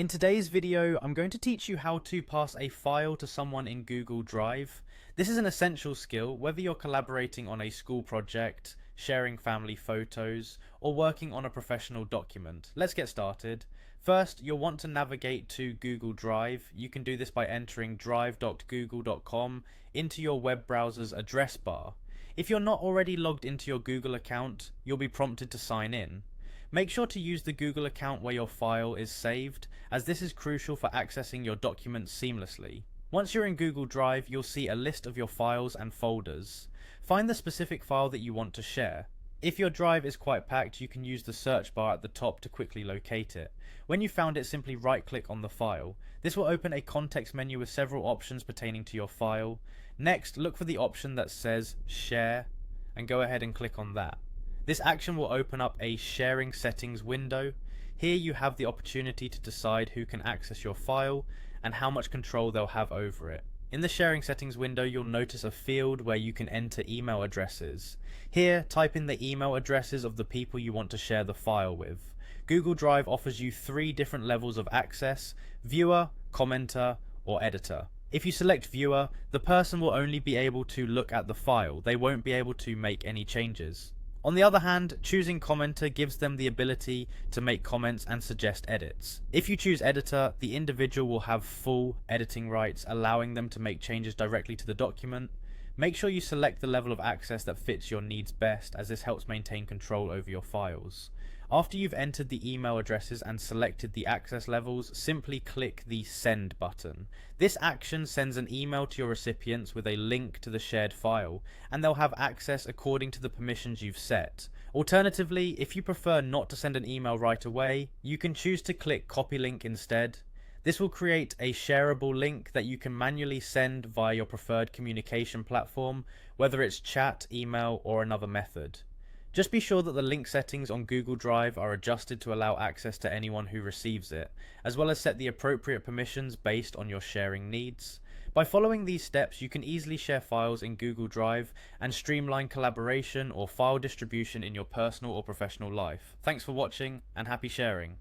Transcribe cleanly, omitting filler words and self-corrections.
In today's video, I'm going to teach you how to pass a file to someone in Google Drive. This is an essential skill, whether you're collaborating on a school project, sharing family photos, or working on a professional document. Let's get started. First, you'll want to navigate to Google Drive. You can do this by entering drive.google.com into your web browser's address bar. If you're not already logged into your Google account, you'll be prompted to sign in. Make sure to use the Google account where your file is saved, as this is crucial for accessing your documents seamlessly. Once you're in Google Drive, you'll see a list of your files and folders. Find the specific file that you want to share. If your drive is quite packed, you can use the search bar at the top to quickly locate it. When you found it, simply right-click on the file. This will open a context menu with several options pertaining to your file. Next, look for the option that says Share, and go ahead and click on that. This action will open up a sharing settings window. Here you have the opportunity to decide who can access your file and how much control they'll have over it. In the sharing settings window, you'll notice a field where you can enter email addresses. Here, type in the email addresses of the people you want to share the file with. Google Drive offers you 3 different levels of access: viewer, commenter, or editor. If you select viewer, the person will only be able to look at the file. They won't be able to make any changes. On the other hand, choosing commenter gives them the ability to make comments and suggest edits. If you choose editor, the individual will have full editing rights, allowing them to make changes directly to the document. Make sure you select the level of access that fits your needs best, as this helps maintain control over your files. After you've entered the email addresses and selected the access levels, simply click the Send button. This action sends an email to your recipients with a link to the shared file, and they'll have access according to the permissions you've set. Alternatively, if you prefer not to send an email right away, you can choose to click Copy Link instead. This will create a shareable link that you can manually send via your preferred communication platform, whether it's chat, email, or another method. Just be sure that the link settings on Google Drive are adjusted to allow access to anyone who receives it, as well as set the appropriate permissions based on your sharing needs. By following these steps, you can easily share files in Google Drive and streamline collaboration or file distribution in your personal or professional life. Thanks for watching, and happy sharing.